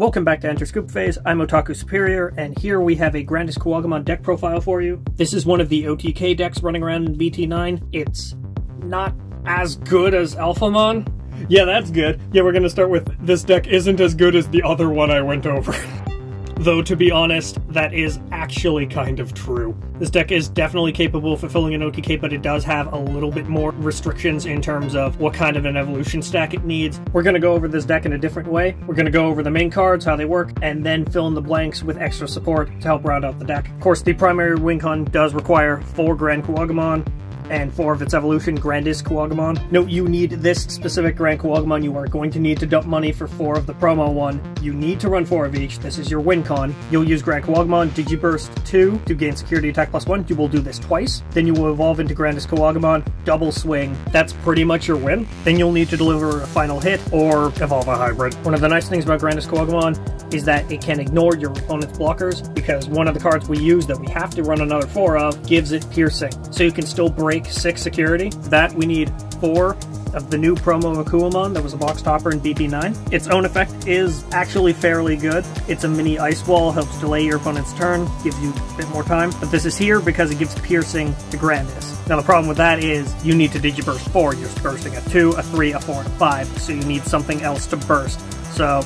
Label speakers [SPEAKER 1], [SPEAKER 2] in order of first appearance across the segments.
[SPEAKER 1] Welcome back to Enter Scoop Phase. I'm Otaku Superior, and here we have a GrandisKuwagamon deck profile for you. This is one of the OTK decks running around in BT9. It's not as good as Alphamon. Yeah, that's good. Yeah, we're gonna start with this deck isn't as good as the other one I went over. Though, to be honest, that is actually kind of true. This deck is definitely capable of fulfilling an OTK, but it does have a little bit more restrictions in terms of what kind of an evolution stack it needs. We're going to go over this deck in a different way. We're going to go over the main cards, how they work, and then fill in the blanks with extra support to help round out the deck. Of course, the primary win con does require 4 GrandisKuwagamon, and 4 of its evolution, GrandisKuwagamon. Note, you need this specific GrandisKuwagamon. You are going to need to dump money for 4 of the promo one. You need to run 4 of each. This is your win con. You'll use GrandisKuwagamon Digiburst 2 to gain security attack +1. You will do this twice. Then you will evolve into GrandisKuwagamon, double swing. That's pretty much your win. Then you'll need to deliver a final hit or evolve a hybrid. One of the nice things about GrandisKuwagamon is that it can ignore your opponent's blockers, because one of the cards we use that we have to run another 4 of gives it piercing. So you can still break 6 security. For that, we need 4 of the new promo Akuamon that was a box topper in BT9. Its own effect is actually fairly good. It's a mini ice wall, helps delay your opponent's turn, gives you a bit more time. But this is here because it gives piercing to Grandis. Now the problem with that is you need to Digiburst 4. You're bursting a 2, a 3, a 4, and a 5, so you need something else to burst. So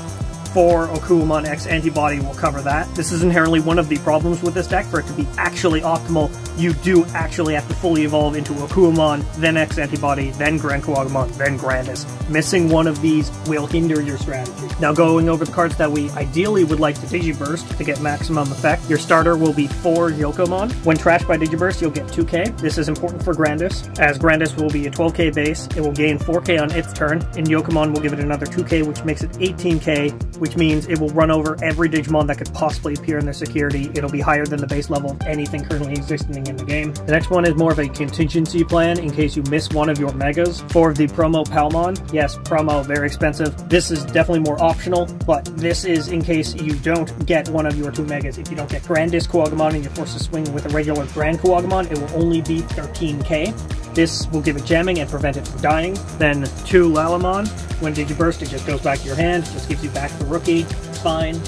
[SPEAKER 1] 4 Akuamon x-antibody will cover that. This is inherently one of the problems with this deck. For it to be actually optimal, you do actually have to fully evolve into Akuamon, then x-antibody, then GrandisKuwagamon, then Grandis. Missing one of these will hinder your strategy. Now going over the cards that we ideally would like to Digiburst to get maximum effect, your starter will be 4 Yokomon. When trashed by Digiburst, you'll get 2k. This is important for Grandis, as Grandis will be a 12k base. It will gain 4k on its turn, and Yokomon will give it another 2k, which makes it 18k, which means it will run over every Digimon that could possibly appear in their security. It'll be higher than the base level of anything currently existing in the game. The next one is more of a contingency plan in case you miss one of your megas. 4 of the promo Palmon. Yes, promo, very expensive. This is definitely more optional, but this is in case you don't get one of your 2 megas. If you don't get GrandisKuwagamon and you're forced to swing with a regular GrandKuwagamon, it will only be 13k. This will give it jamming and prevent it from dying. Then 2 Lalamon. When Digiburst, it just goes back to your hand, just gives you back the rookie. It's fine.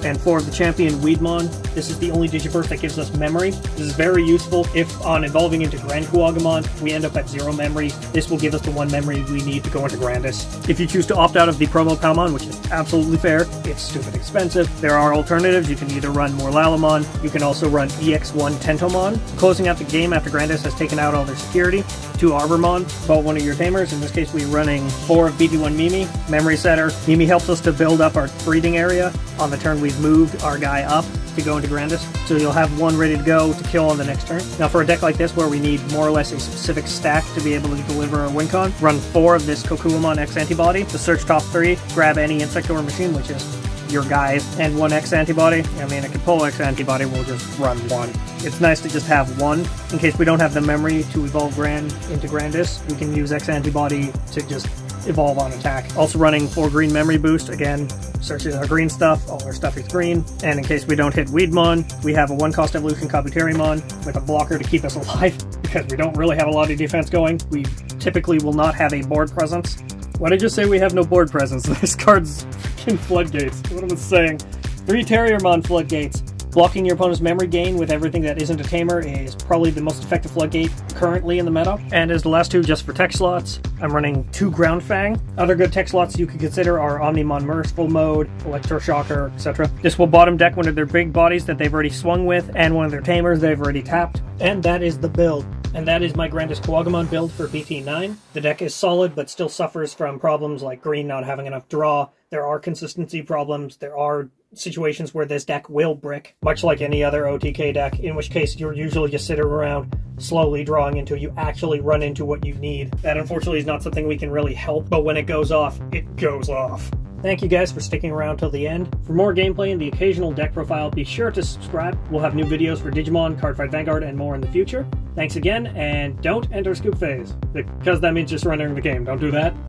[SPEAKER 1] And 4 of the champion, Weedmon. This is the only Digiburst that gives us memory. This is very useful if on evolving into GrandisKuwagamon we end up at 0 memory. This will give us the 1 memory we need to go into Grandis. If you choose to opt out of the promo Palmon, which is absolutely fair, it's stupid expensive. There are alternatives. You can either run more Lalamon, you can also run EX1 Tentomon. Closing out the game after Grandis has taken out all their security, 2 Arbormon, vote one of your tamers. In this case we're running 4 of BT1 Mimi, Memory Setter. Mimi helps us to build up our breeding area. On the turn we've moved our guy up to go into Grandis, so you'll have 1 ready to go to kill on the next turn. Now for a deck like this where we need more or less a specific stack to be able to deliver a win con, run 4 of this Kokuamon x-antibody to search top 3, grab any insect or machine, which is your guys, and 1 x-antibody. I mean, a Capolo x-antibody will just run 1. It's nice to just have 1. In case we don't have the memory to evolve Grand into Grandis, we can use x-antibody to just evolve on attack. Also running 4 green memory boost, again, searches our green stuff, all our stuff is green. And in case we don't hit Weedmon, we have a 1-cost evolution Kabuterimon with a blocker to keep us alive, because we don't really have a lot of defense going. We typically will not have a board presence. Why did I just say we have no board presence? This card's freaking Floodgates. What am I saying? 3 Terriermon Floodgates. Blocking your opponent's memory gain with everything that isn't a tamer is probably the most effective floodgate currently in the meta. And as the last 2 just for tech slots, I'm running 2 Ground Fang. Other good tech slots you could consider are Omnimon Merciful Mode, Electroshocker, etc. This will bottom deck one of their big bodies that they've already swung with, and one of their tamers they've already tapped. And that is the build. And that is my GrandisKuwagamon build for BT9. The deck is solid, but still suffers from problems like green not having enough draw. There are consistency problems. There are situations where this deck will brick, much like any other OTK deck, in which case you're usually just sitting around slowly drawing until you actually run into what you need. That unfortunately is not something we can really help, but when it goes off, it goes off. Thank you guys for sticking around till the end. For more gameplay and the occasional deck profile, be sure to subscribe. We'll have new videos for Digimon, Cardfight Vanguard, and more in the future. Thanks again, and don't enter Scoop Phase, because that means just running the game. Don't do that.